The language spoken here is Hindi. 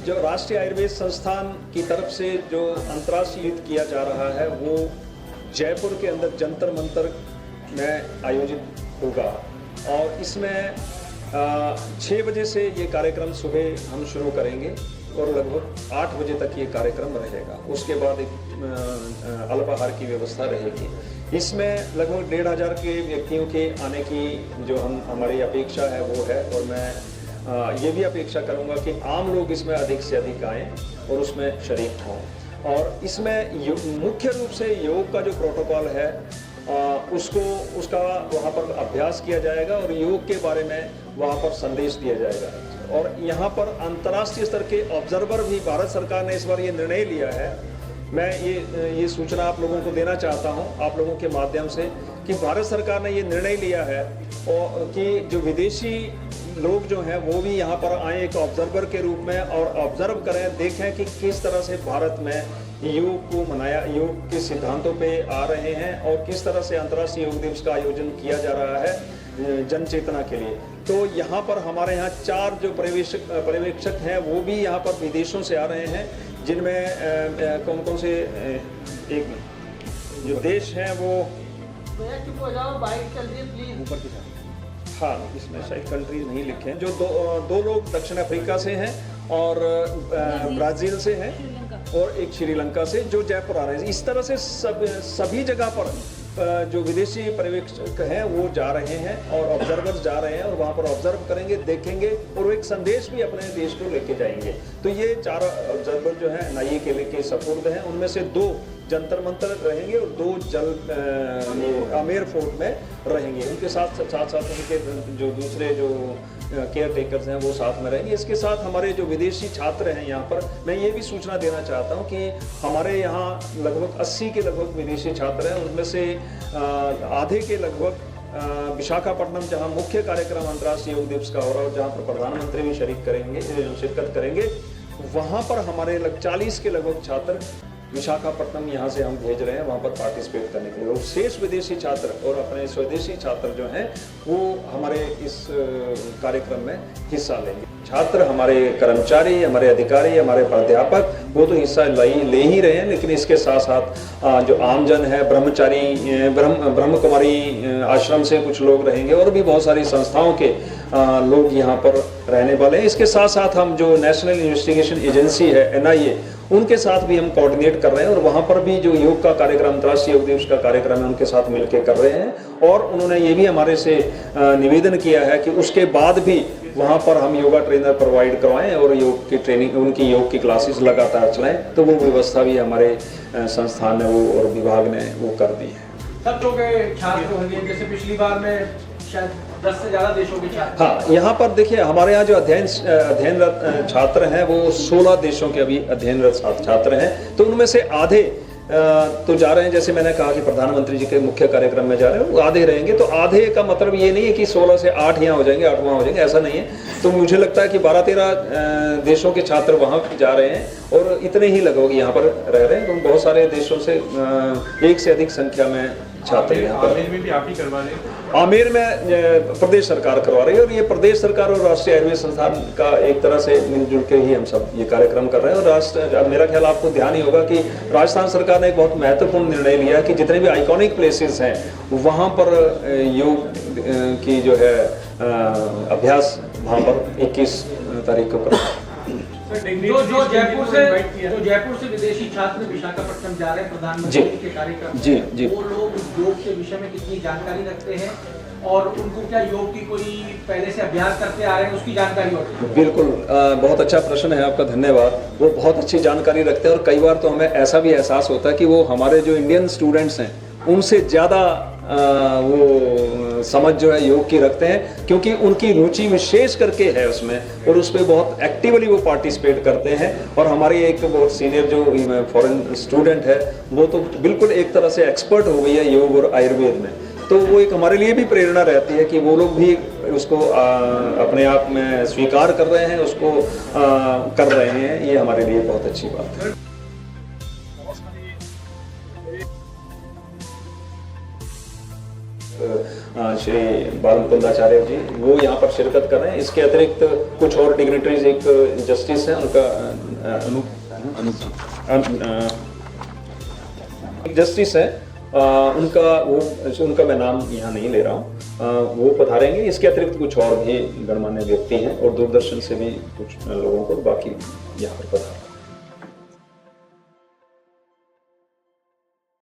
जो राष्ट्रीय आयुर्वेद संस्थान की तरफ से जो अंतर्राष्ट्रीय युद्ध किया जा रहा है वो जयपुर के अंदर जंतर मंतर में आयोजित होगा और इसमें 6 बजे से ये कार्यक्रम सुबह हम शुरू करेंगे और लगभग 8 बजे तक ये कार्यक्रम रहेगा। उसके बाद एक अल्पाहार की व्यवस्था रहेगी। इसमें लगभग 1500 के व्यक्तियों के आने की जो हमारी अपेक्षा है वो है और मैं ये भी अपेक्षा करूंगा कि आम लोग इसमें अधिक से अधिक आएँ और उसमें शरीक हों। और इसमें मुख्य रूप से योग का जो प्रोटोकॉल है उसका वहाँ पर अभ्यास किया जाएगा और योग के बारे में वहाँ पर संदेश दिया जाएगा। और यहाँ पर अंतर्राष्ट्रीय स्तर के ऑब्जर्वर भी भारत सरकार ने इस बार ये निर्णय लिया है। मैं ये सूचना आप लोगों को देना चाहता हूँ आप लोगों के माध्यम से कि भारत सरकार ने ये निर्णय लिया है और कि जो विदेशी लोग जो हैं वो भी यहाँ पर आए एक ऑब्जर्वर के रूप में और ऑब्जर्व करें, देखें कि किस तरह से भारत में योग को मनाया, योग के सिद्धांतों पे आ रहे हैं और किस तरह से अंतर्राष्ट्रीय योग दिवस का आयोजन किया जा रहा है जन चेतना के लिए। तो यहाँ पर हमारे यहाँ 4 जो पर्यवेक्षक हैं वो भी यहाँ पर विदेशों से आ रहे हैं, जिनमें कौन कौन से एक जो देश हैं वो ऊपर की तरफ, हाँ इसमें शायद कंट्रीज नहीं लिखे हैं, जो दो लोग दक्षिण अफ्रीका से हैं और ब्राज़ील से हैं और एक श्रीलंका से जो जयपुर आ रहे हैं। इस तरह से सभी जगह पर जो विदेशी पर्यवेक्षक हैं वो जा रहे हैं और ऑब्जर्वर्स जा रहे हैं और वहाँ पर ऑब्जर्व करेंगे, देखेंगे और एक संदेश भी अपने देश को लेके जाएंगे। तो ये 4 ऑब्जर्वर जो हैं एनआईए के लेके सपुर्द हैं, उनमें से 2 जंतर मंतर रहेंगे और 2 आमेर फोर्ट में रहेंगे। उनके साथ उनके जो दूसरे जो केयर टेकर्स हैं वो साथ में रहेंगे। इसके साथ हमारे जो विदेशी छात्र हैं यहाँ पर, मैं ये भी सूचना देना चाहता हूँ कि हमारे यहाँ लगभग 80 के लगभग विदेशी छात्र हैं। उनमें से आधे के लगभग विशाखापट्टनम, जहाँ मुख्य कार्यक्रम अंतर्राष्ट्रीय योग दिवस का हो रहा है, जहाँ पर प्रधानमंत्री भी शिरकत करेंगे, वहाँ पर हमारे 40 के लगभग छात्र विशाखापट्टनम यहाँ से हम भेज रहे हैं वहाँ पर पार्टिसिपेट करने के लिए। और शेष विदेशी छात्र और अपने स्वदेशी छात्र जो हैं वो हमारे इस कार्यक्रम में हिस्सा लेंगे। छात्र, हमारे कर्मचारी, हमारे अधिकारी, हमारे प्राध्यापक वो तो हिस्सा ले ही रहे हैं, लेकिन इसके साथ साथ जो आमजन है, ब्रह्मचारी, ब्रह्म कुमारी आश्रम से कुछ लोग रहेंगे और भी बहुत सारी संस्थाओं के लोग यहाँ पर रहने वाले हैं। इसके साथ साथ हम जो नेशनल इन्वेस्टिगेशन एजेंसी है एनआईए, उनके साथ भी हम कोऑर्डिनेट कर रहे हैं और वहाँ पर भी जो योग का कार्यक्रम, अंतर्राष्ट्रीय योग दिवस का कार्यक्रम है, उनके साथ मिलकर कर रहे हैं। और उन्होंने ये भी हमारे से निवेदन किया है कि उसके बाद भी वहाँ पर हम योगा ट्रेनर प्रोवाइड करवाएं और योग की ट्रेनिंग, उनकी योग की क्लासेस लगातार चलाएं। तो वो व्यवस्था भी हमारे संस्थान ने वो और विभाग ने वो कर दी है। सब लोग छात्र होंगे जैसे पिछली बार में शायद 10 से ज़्यादा देशों के छात्र। हाँ, यहाँ पर देखिए हमारे यहाँ जो अध्ययनरत छात्र हैं वो 16 देशों के अभी अध्ययनरत छात्र हैं। तो उनमें से आधे तो जा रहे हैं, जैसे मैंने कहा कि प्रधानमंत्री जी के मुख्य कार्यक्रम में जा रहे हैं, वो आधे रहेंगे। तो आधे का मतलब ये नहीं है कि 16 से 8 यहाँ हो जाएंगे, 8 वहाँ हो जाएंगे, ऐसा नहीं है। तो मुझे लगता है कि 12-13 देशों के छात्र वहाँ जा रहे हैं और इतने ही लगभग यहाँ पर रह रहे हैं। तो बहुत सारे देशों से 1 से अधिक संख्या में छात्र यहाँ पर। आमेर में भी आप ही करवा रहे हैं? आमेर में प्रदेश सरकार करवा रही है और ये प्रदेश सरकार और राष्ट्रीय आयुर्वेद संस्थान का एक तरह से मिलजुल के ही हम सब ये कार्यक्रम कर रहे हैं। और मेरा ख्याल आपको ध्यान ही होगा कि राजस्थान सरकार ने एक बहुत महत्वपूर्ण निर्णय लिया है कि जितने भी आइकॉनिक प्लेसेस हैं वहाँ पर योग की जो है अभ्यास वहाँ पर 21 तारीख को कर जो जयपुर से विदेशी छात्र विशाखापट्टनम जा रहे हैं प्रधानमंत्री के कार्यक्रम, जी, वो लोग योग के विषय में कितनी जानकारी रखते हैं और उनको क्या योग की कोई पहले से अभ्यास करते आ रहे हैं उसकी जानकारी होती है? बिल्कुल, बहुत अच्छा प्रश्न है आपका, धन्यवाद। वो बहुत अच्छी जानकारी रखते हैं और कई बार तो हमें ऐसा भी एहसास होता है कि वो हमारे जो इंडियन स्टूडेंट्स हैं उनसे ज़्यादा वो समझ जो है योग की रखते हैं, क्योंकि उनकी रुचि विशेष करके है उसमें और उस पर बहुत एक्टिवली वो पार्टिसिपेट करते हैं। और हमारी एक बहुत सीनियर जो फॉरेन स्टूडेंट है वो तो बिल्कुल एक तरह से एक्सपर्ट हो गई है योग और आयुर्वेद में। तो वो एक हमारे लिए भी प्रेरणा रहती है कि वो लोग भी उसको अपने आप में स्वीकार कर रहे हैं, उसको कर रहे हैं। ये हमारे लिए बहुत अच्छी बात है। श्री बालमुकुंदाचार्य जी वो यहाँ पर शिरकत कर रहे हैं। इसके अतिरिक्त कुछ और डिग्निटरीज, एक जस्टिस हैं उनका एक जस्टिस है उनका मैं नाम यहाँ नहीं ले रहा हूँ, वो पधारेंगे। इसके अतिरिक्त कुछ और भी गणमान्य व्यक्ति हैं और दूरदर्शन से भी कुछ लोगों को बाकी यहाँ पर पधारेंगे।